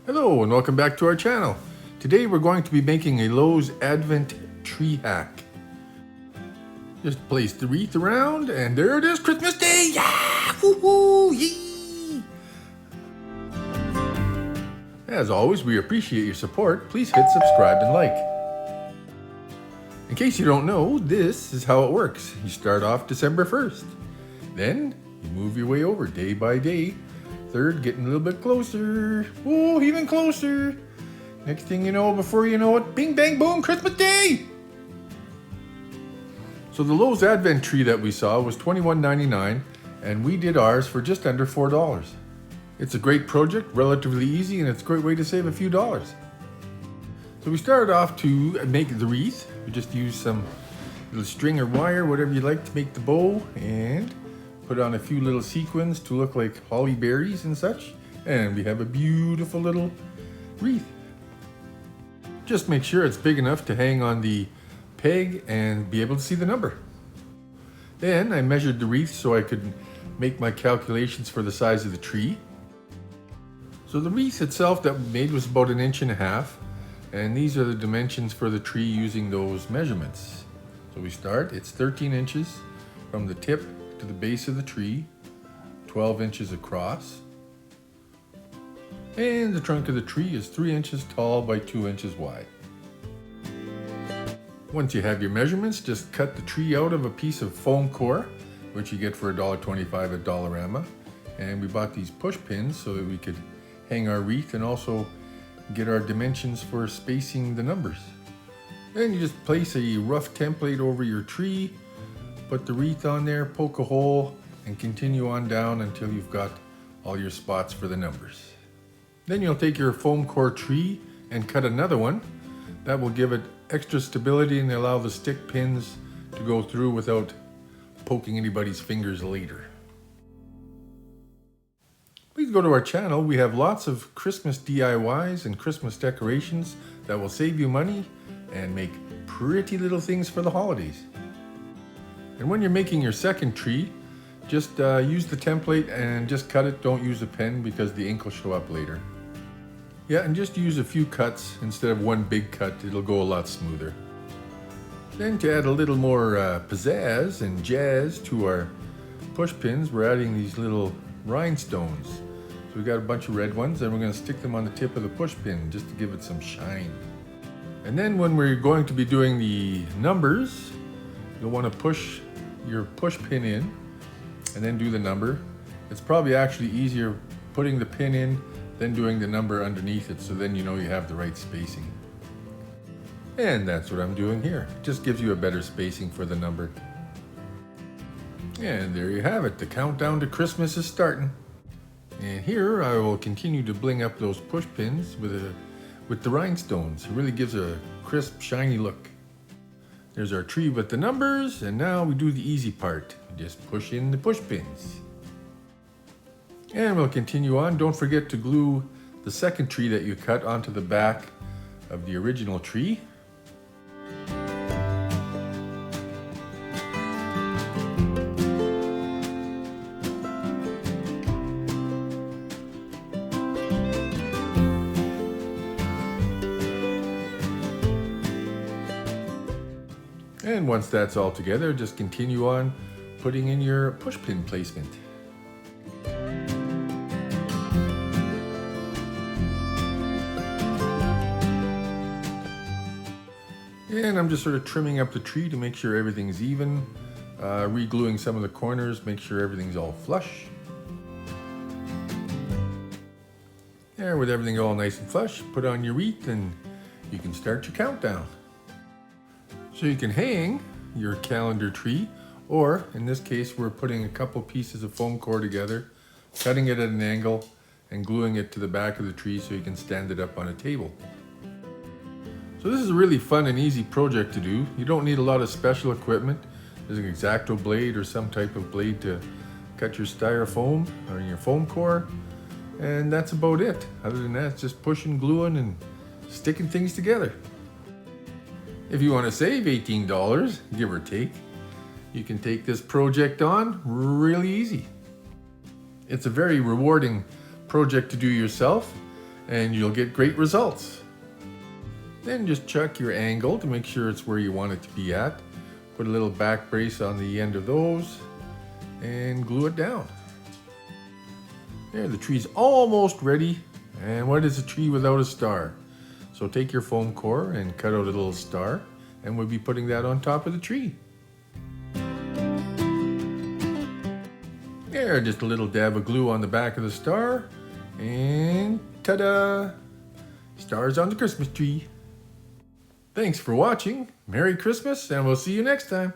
Hello and welcome back to our channel. Today we're going to be making a Lowe's Advent tree hack. Just place the wreath around and there it is, Christmas Day! Yeah! Woohoo! Yee! As always, we appreciate your support. Please hit subscribe and like. In case you don't know, this is how it works. You start off December 1st. Then you move your way over day by day. Third, getting a little bit closer. Oh, even closer. Next thing you know, before you know it, bing, bang, boom, Christmas Day! So the Lowe's Advent tree that we saw was $21.99, and we did ours for just under $4. It's a great project, relatively easy, and it's a great way to save a few dollars. So we started off to make the wreath. We just used some little string or wire, whatever you like to make the bow, and put on a few little sequins to look like holly berries and such, and we have a beautiful little wreath. Just make sure it's big enough to hang on the peg and be able to see the number. Then I measured the wreath so I could make my calculations for the size of the tree. So the wreath itself that we made was about 1.5 inches, and these are the dimensions for the tree using those measurements. So we start, it's 13 inches from the tip to the base of the tree, 12 inches across, and the trunk of the tree is 3 inches tall by 2 inches wide. Once you have your measurements, just cut the tree out of a piece of foam core, which you get for $1.25 at Dollarama, and we bought these push pins so that we could hang our wreath and also get our dimensions for spacing the numbers. Then you just place a rough template over your tree, put the wreath on there, poke a hole, and continue on down until you've got all your spots for the numbers. Then you'll take your foam core tree and cut another one. That will give it extra stability and allow the stick pins to go through without poking anybody's fingers later. Please go to our channel. We have lots of Christmas DIYs and Christmas decorations that will save you money and make pretty little things for the holidays. And when you're making your second tree, just use the template and just cut it. Don't use a pen because the ink will show up later. Yeah, and just use a few cuts instead of one big cut. It'll go a lot smoother. Then to add a little more pizzazz and jazz to our push pins, we're adding these little rhinestones. So we got a bunch of red ones and we're going to stick them on the tip of the push pin just to give it some shine. And then when we're going to be doing the numbers, you'll want to push your push pin in and then do the number. It's probably actually easier putting the pin in than doing the number underneath it, so then you know you have the right spacing. And that's what I'm doing here. It just gives you a better spacing for the number. And there you have it. The countdown to Christmas is starting. And here I will continue to bling up those push pins with the rhinestones. It really gives a crisp, shiny look. There's our tree with the numbers, and now we do the easy part. Just push in the push pins. And we'll continue on. Don't forget to glue the second tree that you cut onto the back of the original tree. And once that's all together, just continue on putting in your push pin placement. And I'm just sort of trimming up the tree to make sure everything's even, re-gluing some of the corners, make sure everything's all flush. And with everything all nice and flush, put on your wreath and you can start your countdown. So you can hang your calendar tree, or in this case we're putting a couple pieces of foam core together, cutting it at an angle and gluing it to the back of the tree so you can stand it up on a table. So this is a really fun and easy project to do. You don't need a lot of special equipment. There's an X-Acto blade or some type of blade to cut your styrofoam or your foam core, and that's about it. Other than that, it's just pushing, gluing, and sticking things together. If you want to save $18, give or take, you can take this project on really easy. It's a very rewarding project to do yourself, and you'll get great results. Then just check your angle to make sure it's where you want it to be at. Put a little back brace on the end of those and glue it down. There, the tree's almost ready. And what is a tree without a star? So take your foam core and cut out a little star, and we'll be putting that on top of the tree. There, just a little dab of glue on the back of the star, and ta-da! Stars on the Christmas tree. Thanks for watching. Merry Christmas, and we'll see you next time.